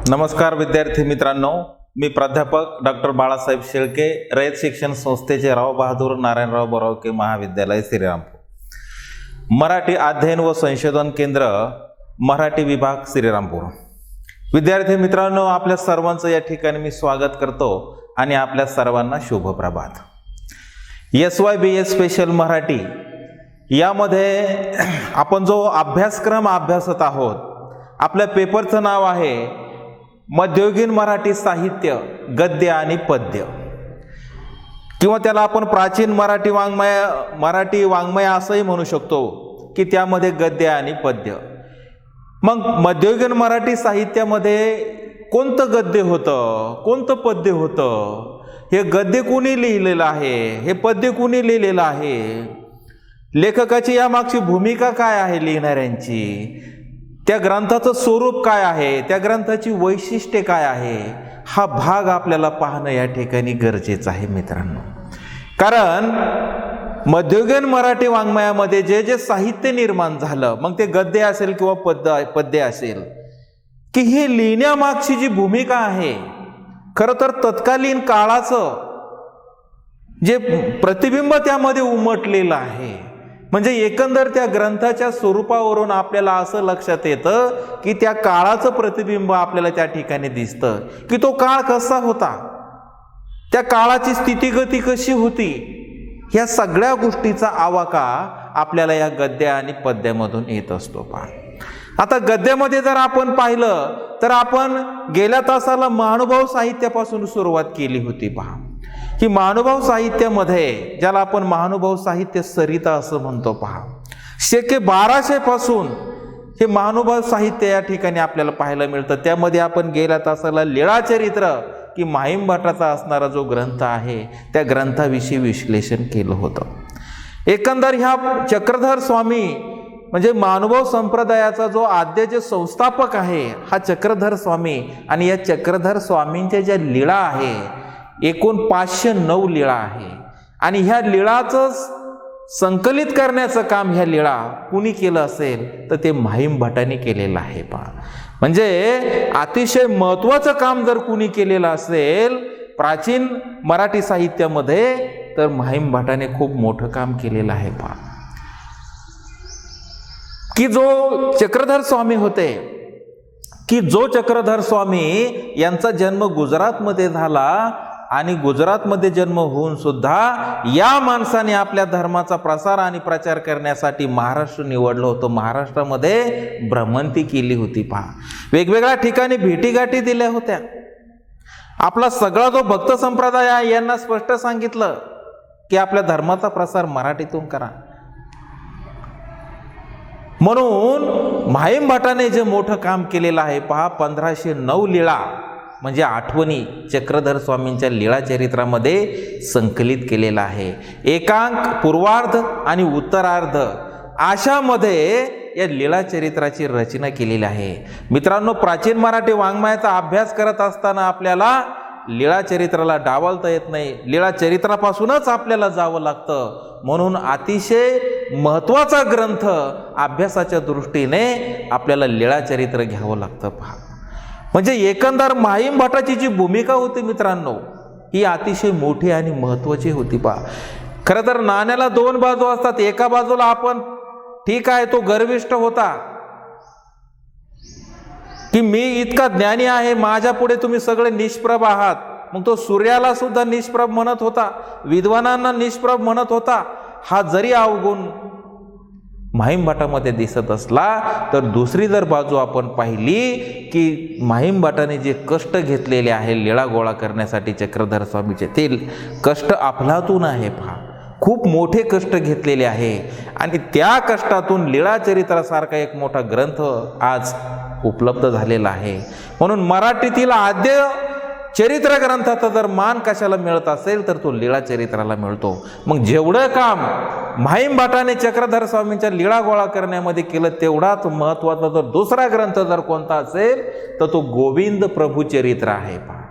नमस्कार विद्यार्थी मित्रांनो, मी प्राध्यापक डॉक्टर बाळासाहेब शेळके, रयत शिक्षण संस्थेचे राव बहादूर नारायणराव बोरावके महाविद्यालय श्रीरामपूर, मराठी अध्ययन व संशोधन केंद्र, मराठी विभाग श्रीरामपूर। विद्यार्थी मित्रांनो, आपल्या सर्वांचं या ठिकाणी मी स्वागत करतो आणि आपल्या सर्वांना शुभ प्रभात। SYBS स्पेशल मराठी यामध्ये आपण जो अभ्यासक्रम अभ्यासत आहोत, आपल्या पेपरचं नाव आहे मध्ययुगीन मराठी साहित्य गद्य आणि पद्य, किंवा त्याला आपण प्राचीन मराठी वाङ्मय असंही म्हणू शकतो की त्यामध्ये गद्य आणि पद्य। मग मध्ययुगीन मराठी साहित्यामध्ये कोणतं गद्य होतं, कोणतं पद्य होतं, हे गद्य कोणी लिहिलेलं आहे, हे पद्य कोणी लिहिलेलं आहे, लेखकाची यामागची भूमिका काय आहे, लिहिणाऱ्यांची त्या ग्रंथाचं स्वरूप काय आहे, त्या ग्रंथाची वैशिष्ट्ये काय आहे, हा भाग आपल्याला पाहणं या ठिकाणी गरजेचं आहे मित्रांनो। कारण मध्ययुगीन मराठी वाङ्मयामध्ये जे जे साहित्य निर्माण झालं, मग ते गद्य असेल किंवा पद्य असेल, की हे लिहिण्यामागची जी भूमिका आहे, खरं तर तत्कालीन काळाचं जे प्रतिबिंब त्यामध्ये उमटलेलं आहे। म्हणजे एकंदर त्या ग्रंथाच्या स्वरूपावरून आपल्याला असं लक्षात येतं की त्या काळाचं प्रतिबिंब आपल्याला त्या ठिकाणी दिसतं की तो काळ कसा होता, त्या काळाची स्थितीगती कशी होती, ह्या सगळ्या गोष्टीचा आवाका आपल्याला या गद्य आणि पद्यामधून येत असतो। पहा, आता गद्यामध्ये जर आपण पाहिलं तर आपण गेल्या तासाला महानुभाव साहित्यापासून सुरुवात केली होती। पहा, की महानुभाव साहित्यामध्ये, ज्याला आपण महानुभाव साहित्य सरिता असं म्हणतो, पहा, शके 1200 पासून हे महानुभाव साहित्य या ठिकाणी आपल्याला पाहायला मिळतं। त्यामध्ये आपण गेल्या तासाला लीळाचरित्र की माहीम भटाचा असणारा जो ग्रंथ आहे, त्या ग्रंथाविषयी विश्लेषण केलं होतं। एकंदर ह्या चक्रधर स्वामी म्हणजे महानुभाव संप्रदायाचा जो आद्य जे संस्थापक आहे, हा चक्रधर स्वामी, आणि या चक्रधर स्वामींच्या ज्या लीळा आहे, एकूण 509 लीळा आहे, आणि ह्या लीळाचं संकलित करण्याचं काम ह्या लीळा कुणी केलं असेल तर ते माहीम भटाने केलेलं आहे। पहा, म्हणजे अतिशय महत्त्वाचं काम जर कुणी केलेलं असेल प्राचीन मराठी साहित्यामध्ये, तर माहीम भटाने खूप मोठं काम केलेलं आहे। पहा, की जो चक्रधर स्वामी होते, की जो चक्रधर स्वामी यांचा जन्म गुजरातमध्ये झाला, आणि गुजरातमध्ये जन्म होऊन सुद्धा या माणसाने आपल्या धर्माचा प्रसार आणि प्रचार करण्यासाठी महाराष्ट्र निवडलं होतं। महाराष्ट्रामध्ये भ्रमंती केली होती। पहा, वेगवेगळ्या ठिकाणी भेटीगाठी दिल्या होत्या। आपला सगळा जो भक्त संप्रदाय आहे यांना स्पष्ट सांगितलं की आपल्या धर्माचा प्रसार मराठीतून करा। म्हणून माहीम भटाने जे मोठं काम केलेलं आहे, पहा, 1509 लीळा म्हणजे आठवणी चक्रधर स्वामींच्या लीळा चरित्रामध्ये संकलित केलेला आहे। एकांक, पूर्वार्ध आणि उत्तरार्ध अशामध्ये या लीळा चरित्राची रचना केलेली आहे। मित्रांनो, प्राचीन मराठी वाङ्मयाचा अभ्यास करत असताना आपल्याला लीळा चरित्राला डावलता येत नाही, लीळा चरित्रापासूनच आपल्याला जावं लागतं। म्हणून अतिशय महत्त्वाचा ग्रंथ अभ्यासाच्या दृष्टीने आपल्याला लीळा चरित्र घ्यावं लागतं। पहा, म्हणजे एकंदर माहीम भटाची जी भूमिका होती मित्रांनो, ही अतिशय मोठी आणि महत्त्वाची होती। पहा, खरं तर नाण्याला दोन बाजू असतात। एका बाजूला आपण ठीक आहे, तो गर्विष्ठ होता की मी इतका ज्ञानी आहे, माझ्या पुढे तुम्ही सगळे निष्प्रभ आहात। मग तो सूर्याला सुद्धा निष्प्रभ म्हणत होता, विद्वानांना निष्प्रभ म्हणत होता। हा जरी अवगुण माहीम भटामध्ये दिसत असला, तर दुसरी जर बाजू आपण पाहिली की माहीम भटाने जे कष्ट घेतलेले आहे लीळा गोळा करण्यासाठी चक्रधर स्वामीचे, ते कष्ट अफलातून आहे। पहा, खूप मोठे कष्ट घेतलेले आहे, आणि त्या कष्टातून लीळा चरित्रासारखा एक मोठा ग्रंथ आज उपलब्ध झालेला आहे। म्हणून मराठीतील आद्य चरित्र ग्रंथाचा जर मान कशाला मिळत असेल तर तो लीळा चरित्राला मिळतो। मग जेवढं काम माहीम भटाने चक्रधर स्वामींच्या लीळा गोळा करण्यामध्ये केलं, तेवढाच महत्त्वाचा जर दुसरा ग्रंथ जर कोणता असेल तर तो गोविंद प्रभू चरित्र आहे। पहा,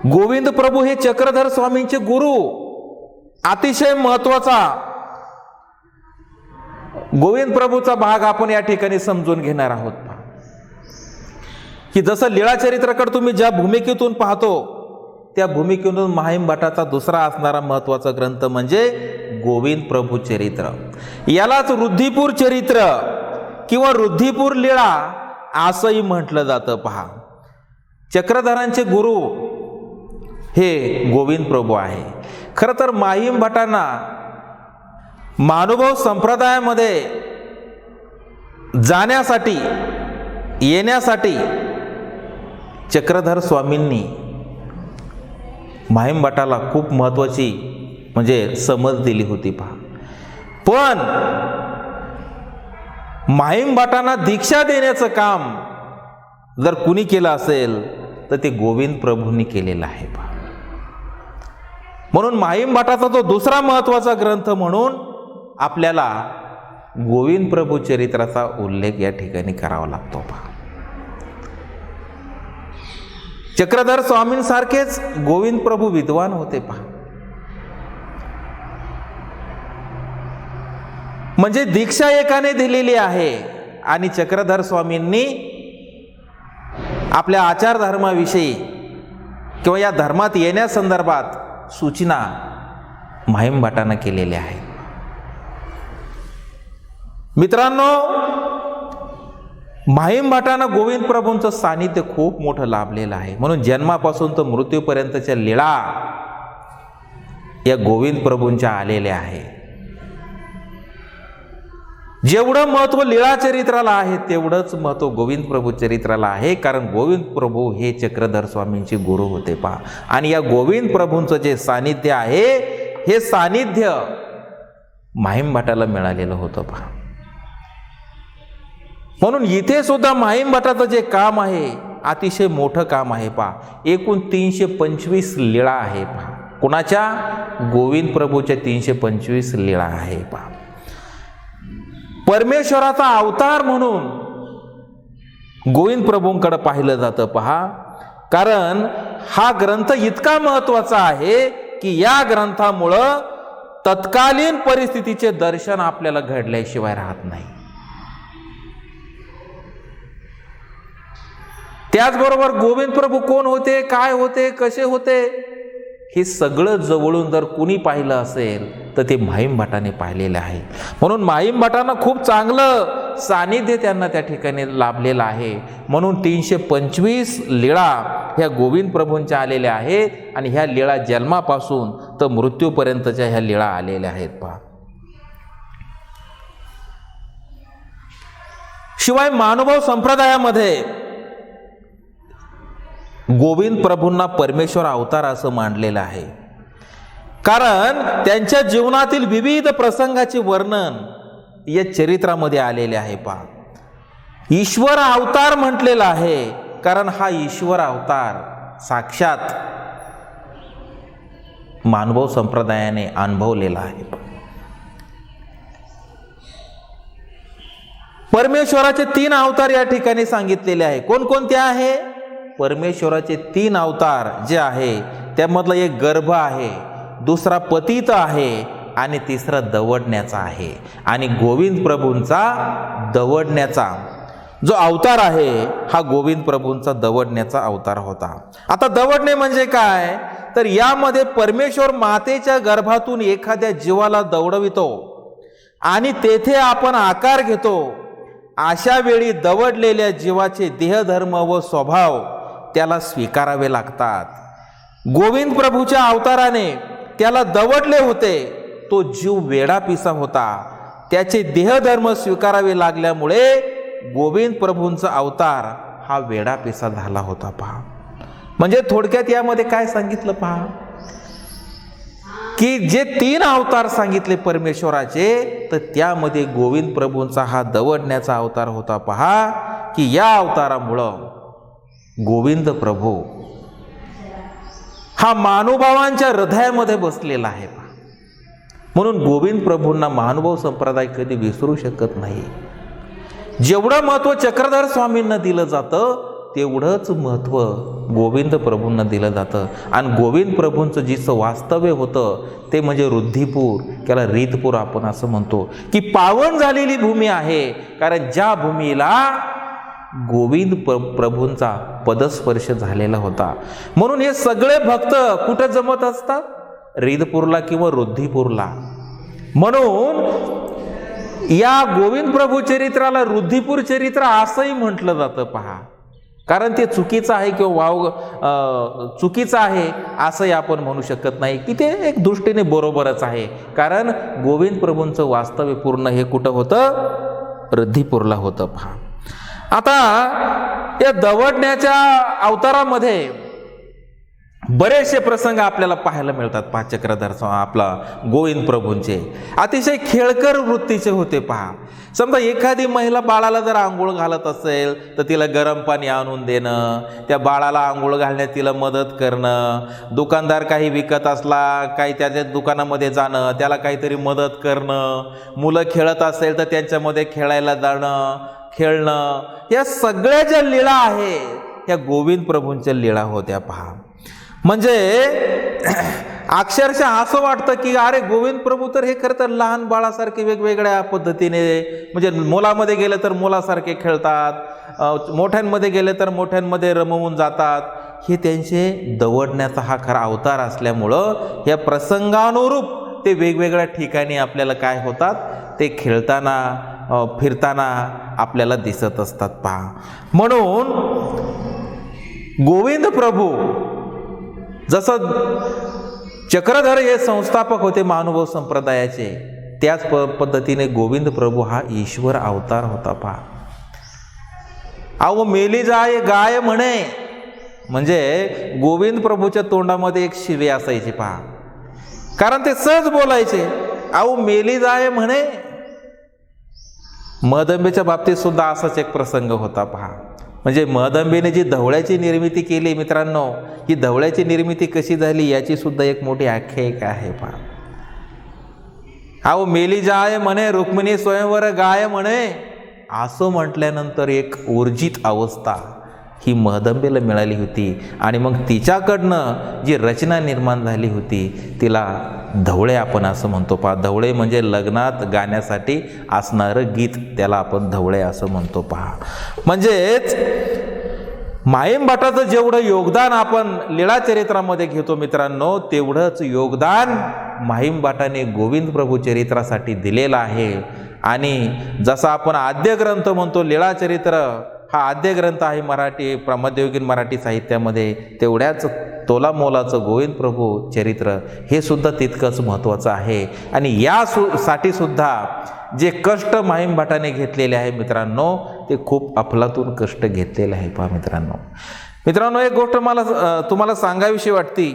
गोविंद प्रभू हे चक्रधर स्वामींचे गुरु, अतिशय महत्त्वाचा गोविंद प्रभूचा भाग आपण या ठिकाणी समजून घेणार आहोत। की जसं लीळाचरित्राकडे तुम्ही ज्या भूमिकेतून पाहतो त्या भूमिकेतून माहीम भटाचा दुसरा असणारा महत्त्वाचा ग्रंथ म्हणजे गोविंद प्रभू चरित्र. यालाच रुद्धिपूर चरित्र किंवा रुद्धिपूर लीळा असंही म्हटलं जातं. पहा, चक्रधरांचे गुरु हे गोविंद प्रभू आहे. खरं तर माहीम भटांना महानुभाव संप्रदायामध्ये जाण्यासाठी येण्यासाठी चक्रधर स्वामींनी माहीम भटाला खूप महत्त्वाची म्हणजे समज दिली होती. पहा, पण माहीम भटांना दीक्षा देण्याचं काम जर कुणी केलं असेल तर ते गोविंद प्रभूंनी केलेलं आहे. पहा, म्हणून माहीम भटाचा तो दुसरा महत्त्वाचा ग्रंथ म्हणून आपल्याला गोविंद प्रभू चरित्राचा उल्लेख या ठिकाणी करावा लागतो. पहा, चक्रधर स्वामींसारखेच गोविंद प्रभू विद्वान होते. पहा, म्हणजे दीक्षा एकाने दिलेली आहे आणि चक्रधर स्वामींनी आपल्या आचार धर्माविषयी किंवा या धर्मात येण्यासंदर्भात सूचना माहीम भटांना केलेल्या आहेत. मित्रांनो, माहीम भटांना गोविंद प्रभूंचं सानिध्य खूप मोठं लाभलेलं आहे. म्हणून जन्मापासून तर मृत्यूपर्यंतच्या लीळा या गोविंद प्रभूंच्या आलेल्या आहे. जेवढं महत्व लीळा चरित्राला आहे तेवढंच महत्व गोविंद प्रभू चरित्राला आहे, कारण गोविंद प्रभू हे चक्रधर स्वामींचे गुरु होते. पहा, आणि या गोविंद प्रभूंचं जे सानिध्य आहे हे सानिध्य माहीम भटाला मिळालेलं होतं. पहा, म्हणून इथे सुद्धा माहीम भटाचं जे काम आहे अतिशय मोठं काम आहे. पहा, एकूण 325 लीळा आहे. पहा, कुणाच्या? गोविंद प्रभूच्या 325 लीळा आहे. पहा, परमेश्वराचा अवतार म्हणून गोविंद प्रभूंकडे पाहिलं जातं. पहा, कारण हा ग्रंथ इतका महत्वाचा आहे की या ग्रंथामुळं तत्कालीन परिस्थितीचे दर्शन आपल्याला घडल्याशिवाय राहत नाही. त्याचबरोबर गोविंद प्रभू कोण होते, काय होते, कसे होते, हे सगळं जवळून जर कुणी पाहिलं असेल तर ते माहीम भटाने पाहिलेलं आहे. म्हणून माहीम भटांना खूप चांगलं सानिध्य त्यांना त्या ठिकाणी लाभलेलं आहे. म्हणून 325 लीळा ह्या गोविंद प्रभूंच्या आलेल्या आहेत आणि ह्या लीळा जन्मापासून तर मृत्यूपर्यंतच्या ह्या लीळा आलेल्या आहेत. पहा, शिवाय महानुभाव संप्रदायामध्ये गोविंद प्रभूंना परमेश्वर अवतार असं मानलेलं आहे, कारण त्यांच्या जीवनातील विविध प्रसंगाचे वर्णन या चरित्रामध्ये आलेले आहे. पहा, ईश्वर अवतार म्हटलेला आहे कारण हा ईश्वर अवतार साक्षात मानव संप्रदायाने अनुभवलेला आहे. परमेश्वराचे 3 अवतार या ठिकाणी सांगितलेले आहे. कोणकोणते आहे? परमेश्वराचे 3 अवतार जे आहे त्यामधला एक गर्भ आहे, दुसरा पतित आहे आणि तिसरा दवडण्याचा आहे. आणि गोविंद प्रभूंचा दवडण्याचा जो अवतार आहे हा गोविंद प्रभूंचा दवडण्याचा अवतार होता. आता दवडणे म्हणजे काय, तर यामध्ये परमेश्वर मातेच्या गर्भातून एखाद्या जीवाला दवडवितो आणि तेथे आपण आकार घेतो. अशा वेळी दवडलेल्या जीवाचे देहधर्म व स्वभाव त्याला स्वीकारावे लागतात. गोविंद प्रभूच्या अवताराने त्याला दवडले होते. तो जीव वेडा पिसा होता, त्याचे देहधर्म स्वीकारावे लागल्यामुळे गोविंद प्रभूंचा अवतार हा वेडा पिसा झाला होता. पहा, म्हणजे थोडक्यात यामध्ये काय सांगितलं पहा, की जे 3 अवतार सांगितले परमेश्वराचे तर त्यामध्ये गोविंद प्रभूंचा हा दवडण्याचा अवतार होता. पहा, की या अवतारामुळं गोविंद प्रभू हा महानुभावांच्या हृदयामध्ये बसलेला आहे. म्हणून गोविंद प्रभूंना महानुभाव संप्रदाय कधी विसरू शकत नाही. जेवढं महत्व चक्रधर स्वामींना दिलं जातं तेवढंच महत्व गोविंद प्रभूंना दिलं जातं. आणि गोविंद प्रभूंचं जिचं वास्तव्य होतं ते म्हणजे रुद्धिपूर, त्याला रीतपूर आपण असं म्हणतो, की पावन झालेली भूमी आहे. कारण ज्या भूमीला गोविंद प्रभूंचा पदस्पर्श झालेला होता. म्हणून हे सगळे भक्त कुठे जमत असतात? रिधपूरला किंवा रुद्धिपूरला. म्हणून या गोविंद प्रभू चरित्राला रुद्धिपूर चरित्र असंही म्हटलं जातं पहा. कारण ते चुकीचं आहे किंवा चुकीचं आहे असंही आपण म्हणू शकत नाही, की ते एक दृष्टीने बरोबरच आहे. कारण गोविंद प्रभूंचं वास्तव्य पूर्ण हे कुठं होतं? रुद्धिपूरला होतं पहा. आता या दवडण्याच्या अवतारामध्ये बरेचसे प्रसंग आपल्याला पाहायला मिळतात पहा. चक्रधर आपला गोविंद प्रभूंचे अतिशय खेळकर वृत्तीचे होते पहा. समजा एखादी महिला बाळाला जर आंघोळ घालत असेल तर तिला गरम पाणी आणून देणं, त्या बाळाला आंघोळ घालण्यात तिला मदत करणं, दुकानदार काही विकत असला काही त्याच्या दुकानामध्ये जाणं, त्याला काहीतरी मदत करणं, मुलं खेळत असेल तर त्यांच्यामध्ये खेळायला जाणं, खेळणं, या सगळ्या ज्या लीळा आहे ह्या गोविंद प्रभूंच्या लीळा होत्या पहा. म्हणजे अक्षरशः असं वाटतं की अरे गोविंद प्रभू तर हे खरं तर लहान बाळासारखे वेगवेगळ्या पद्धतीने, म्हणजे मुलामध्ये गेले तर मुलासारखे खेळतात, मोठ्यांमध्ये गेले तर मोठ्यांमध्ये रमवून जातात. हे त्यांचे दवडण्याचा हा खरा अवतार असल्यामुळं या प्रसंगानुरूप ते वेगवेगळ्या ठिकाणी आपल्याला काय होतात, ते खेळताना फिरताना आपल्याला दिसत असतात पहा. म्हणून गोविंद प्रभू जसं चक्रधर हे संस्थापक होते महानुभाव संप्रदायाचे, त्याच पद्धतीने गोविंद प्रभू हा ईश्वर अवतार होता पहा. अहो मेली जाय गाय म्हणे, म्हणजे गोविंद प्रभूच्या तोंडामध्ये एक शिवे असायची पहा. कारण ते सहज बोलायचे, अहो मेली जाय म्हणे. महदंबेच्या बाबतीत सुद्धा असाच एक प्रसंग होता पहा. म्हणजे महदंबेने जी धवळ्याची निर्मिती केली मित्रांनो, ही धवळ्याची निर्मिती कशी झाली याची सुद्धा एक मोठी आख्यायिका आहे पहा. अहो मेली जाय म्हणे, रुक्मिणी स्वयंवर गाय म्हणे, असं म्हटल्यानंतर एक ऊर्जित अवस्था ही महदंबेला मिळाली होती. आणि मग तिच्याकडनं जी रचना निर्माण झाली होती तिला धवळे आपण असं म्हणतो पहा. धवळे म्हणजे लग्नात गाण्यासाठी असणारं गीत, त्याला आपण धवळे असं म्हणतो पहा. म्हणजेच माहीम भटाचं जेवढं योगदान आपण लीळा चरित्रामध्ये घेतो मित्रांनो, तेवढंच योगदान माहीम भटाने गोविंद प्रभू चरित्रासाठी दिलेलं आहे. आणि जसा आपण आद्य ग्रंथ म्हणतो लीळा चरित्र, हा आद्य ग्रंथ आहे मराठी मध्ययुगीन मराठी साहित्यामध्ये, तेवढ्याच तोलामोलाचं गोविंद प्रभू चरित्र हे सुद्धा तितकंच महत्त्वाचं आहे. आणि साठी सुद्धा जे कष्ट माहीम भटाने घेतलेले आहे मित्रांनो, ते खूप अफलातून कष्ट घेतलेले आहे पहा मित्रांनो. एक गोष्ट मला तुम्हाला सांगावीशी वाटते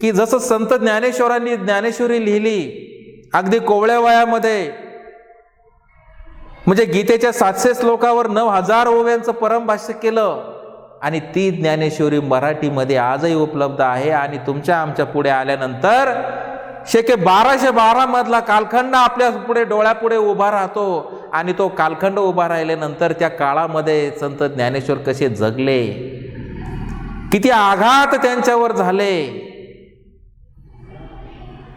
की जसं संत ज्ञानेश्वरांनी ज्ञानेश्वरी लिहिली अगदी कोवळ्या वयामध्ये, म्हणजे गीतेच्या 700 श्लोकावर 9000 ओव्यांचं परमभाष्य केलं, आणि ती ज्ञानेश्वरी मराठीमध्ये आजही उपलब्ध आहे. आणि तुमच्या आमच्या पुढे आल्यानंतर शेके 1212 मधला कालखंड आपल्या पुढे डोळ्यापुढे उभा राहतो. आणि तो कालखंड उभा राहिल्यानंतर त्या काळामध्ये संत ज्ञानेश्वर कसे जगले, किती आघात त्यांच्यावर झाले,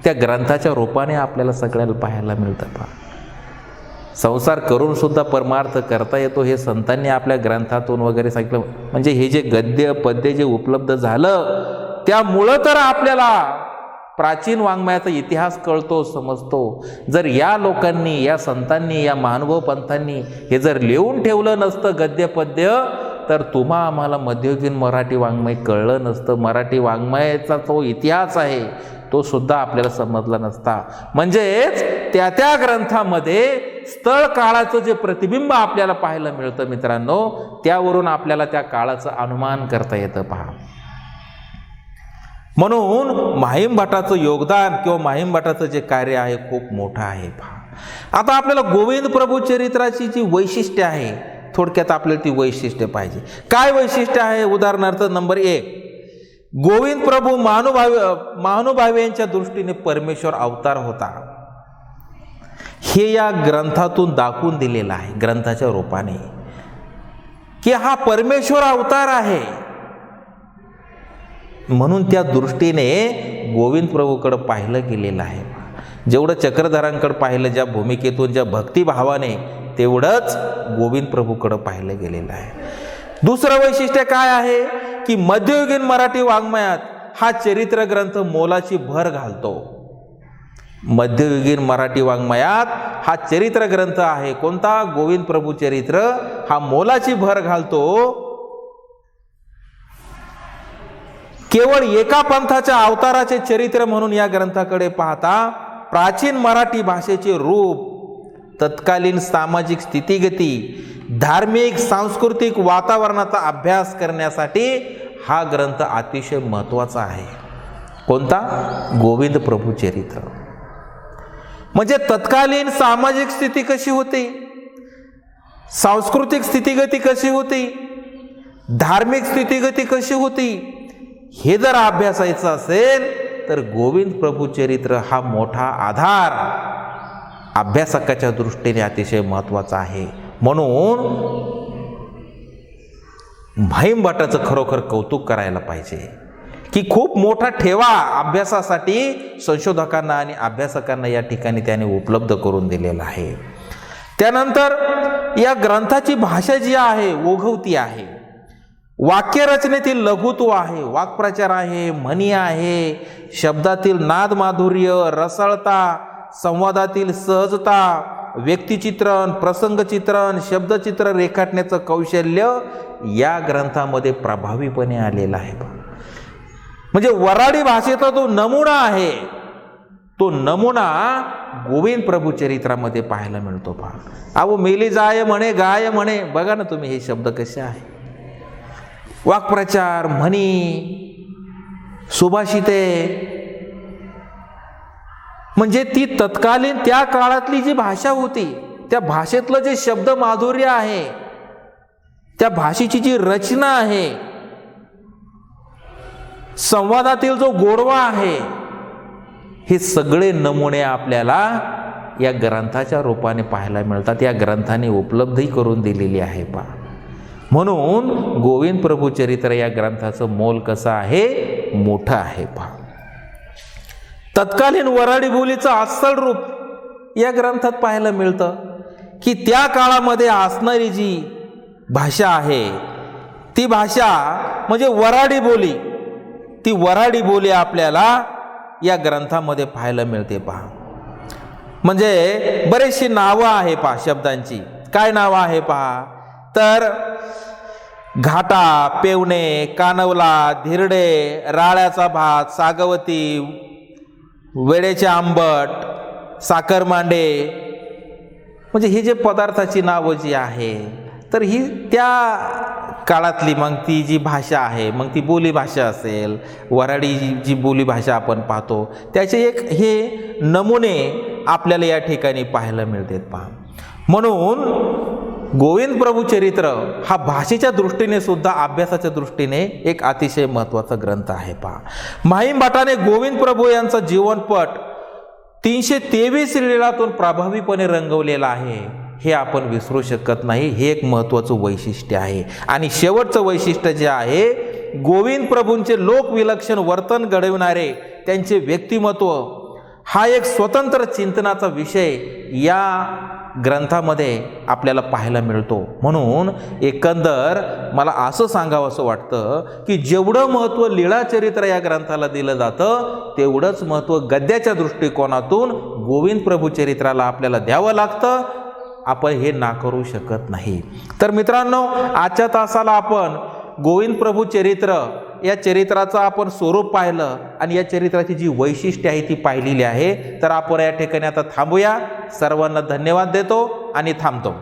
त्या ग्रंथाच्या रूपाने आपल्याला सगळ्याला पाहायला मिळतं पहा. संसार करून सुद्धा परमार्थ करता येतो हे संतांनी आपल्या ग्रंथातून वगैरे सांगितलं. म्हणजे हे जे गद्य पद्य जे उपलब्ध झालं त्यामुळं तर आपल्याला प्राचीन वाङ्मयाचा इतिहास कळतो, समजतो. जर या लोकांनी, या संतांनी, या महानुभाव पंथांनी हे जर लिहून ठेवलं नसतं गद्य पद्य, तर तुम्हा आम्हाला मध्ययुगीन मराठी वाङ्मय कळलं नसतं. मराठी वाङ्मयाचा तो इतिहास आहे तो सुद्धा आपल्याला समजला नसता. म्हणजेच त्या ग्रंथामध्ये स्थळ काळाचं जे प्रतिबिंब आपल्याला पाहायला मिळतं मित्रांनो, त्यावरून आपल्याला त्या काळाचं अनुमान करता येतं पहा. म्हणून माहीम भटाचं योगदान किंवा माहीम भटाचं जे कार्य आहे खूप मोठं आहे पहा. आता आपल्याला गोविंद प्रभू चरित्राची जी वैशिष्ट्य आहे, थोडक्यात आपल्याला ती वैशिष्ट्य पाहिजे. काय वैशिष्ट्य आहे? उदाहरणार्थ नंबर 1, गोविंद प्रभू महानुभाव्यांच्या दृष्टीने परमेश्वर अवतार होता, हे या ग्रंथातून दाखवून दिलेलं आहे ग्रंथाच्या रूपाने, की हा परमेश्वर अवतार आहे. म्हणून त्या दृष्टीने गोविंद प्रभूकडे पाहिलं गेलेलं आहे. जेवढं चक्रधरांकडे पाहिलं ज्या भूमिकेतून, ज्या भक्तिभावाने, तेवढंच गोविंद प्रभूकडं पाहिलं गेलेलं आहे. दुसरं वैशिष्ट्य काय आहे की मध्ययुगीन मराठी वाङ्मयात हा चरित्र ग्रंथ मोलाची भर घालतो. मध्ययुगीन मराठी वाङ्मयात हा चरित्र ग्रंथ आहे. कोणता? गोविंद प्रभू चरित्र हा मोलाची भर घालतो. केवळ एका पंथाच्या अवताराचे चरित्र म्हणून या ग्रंथाकडे पाहता प्राचीन मराठी भाषेचे रूप, तत्कालीन सामाजिक स्थितिगती, धार्मिक सांस्कृतिक वातावरणाचा अभ्यास करण्यासाठी हा ग्रंथ अतिशय महत्त्वाचा आहे. कोणता? गोविंद प्रभू चरित्र. म्हणजे तत्कालीन सामाजिक स्थिती कशी होती, सांस्कृतिक स्थितिगती कशी होती, धार्मिक स्थितिगती कशी होती, हे जर अभ्यासायचं असेल तर गोविंद प्रभू चरित्र हा मोठा आधार अभ्यासकाच्या दृष्टीने अतिशय महत्त्वाचा आहे. म्हणून भाईम भटाचं खरोखर कौतुक करायला पाहिजे की खूप मोठा ठेवा अभ्यासासाठी संशोधकांना आणि अभ्यासकांना या ठिकाणी त्याने उपलब्ध करून दिलेला आहे. त्यानंतर या ग्रंथाची भाषा जी आहे ओघवती आहे, वाक्यरचनेतील लघुत्व आहे, वाक्प्रचार आहे, म्हणी आहे, शब्दातील नादमाधुर्य, रसाळता, संवादातील सहजता, व्यक्तिचित्रण, प्रसंगचित्रण, शब्दचित्र रेखाटण्याचं कौशल्य या ग्रंथामध्ये प्रभावीपणे आलेलं आहे. म्हणजे वराडी भाषेचा जो नमुना आहे तो नमुना गोविंद प्रभू चरित्रामध्ये पाहायला मिळतो. पहा, अहो मेली जाय म्हणे गाय म्हणे, बघा ना तुम्ही हे शब्द कसे आहे. वाक्प्रचार, म्हणी, सुभाषिते, म्हणजे ती तत्कालीन त्या काळातली जी भाषा होती त्या भाषेतलं जे शब्द माधुर्य आहे, त्या भाषेची जी रचना आहे, संवादातील जो गोडवा आहे, हे सगळे नमुने आपल्याला या ग्रंथाच्या रूपाने पाहायला मिळतात. या ग्रंथाने उपलब्धही करून दिलेली आहे. पहा, म्हणून गोविंद प्रभू चरित्र या ग्रंथाचं मोल कसं आहे, मोठं आहे. पहा, तत्कालीन वराडी बोलीचं अस्सल रूप या ग्रंथात पाहायला मिळतं की त्या काळामध्ये असणारी जी भाषा आहे ती भाषा म्हणजे वराडी बोली, ती वराडी बोली आपल्याला या ग्रंथामध्ये पाहायला मिळते. पहा, म्हणजे बरेचशी नावं आहे पहा शब्दांची. काय नावं आहे पहा, तर घाटा, पेवणे, कानवला, धिरडे, राळ्याचा भात, सागवती, वेड्याचे आंबट, साखरमांडे, म्हणजे ही जे पदार्थाची नावं जी आहे तर ही त्या काळातली मग ती जी भाषा आहे, मग ती बोली भाषा असेल, वराडी जी बोली भाषा आपण पाहतो त्याचे एक हे नमुने आपल्याला या ठिकाणी पाहायला मिळतात. पहा, म्हणून गोविंद प्रभू चरित्र हा भाषेच्या दृष्टीने सुद्धा अभ्यासाच्या दृष्टीने एक अतिशय महत्त्वाचा ग्रंथ आहे. पहा, भाईम भटाने गोविंद प्रभू यांचा जीवनपट 323 लीळातून प्रभावीपणे रंगवलेला आहे. हे आपण विसरू शकत नाही. हे एक महत्त्वाचं वैशिष्ट्य आहे. आणि शेवटचं वैशिष्ट्य जे आहे, गोविंद प्रभूंचे लोकविलक्षण वर्तन घडविणारे त्यांचे व्यक्तिमत्व हा एक स्वतंत्र चिंतनाचा विषय या ग्रंथामध्ये आपल्याला पाहायला मिळतो. म्हणून एकंदर मला असं सांगावं असं वाटतं की जेवढं महत्त्व लीळाचरित्र या ग्रंथाला दिलं जातं तेवढंच महत्त्व गद्याच्या दृष्टिकोनातून गोविंद प्रभू चरित्राला आपल्याला द्यावं लागतं. आपण हे नाकारू शकत नाही. तर मित्रांनो, आजच्या तासाला आपण गोविंद प्रभू चरित्र या चरित्राचं आपण स्वरूप पाहिलं आणि या चरित्राची जी वैशिष्ट्ये आहे ती पाहिलेली आहे. तर आपण या ठिकाणी आता थांबूया. सर्वांना धन्यवाद देतो आणि थांबतो.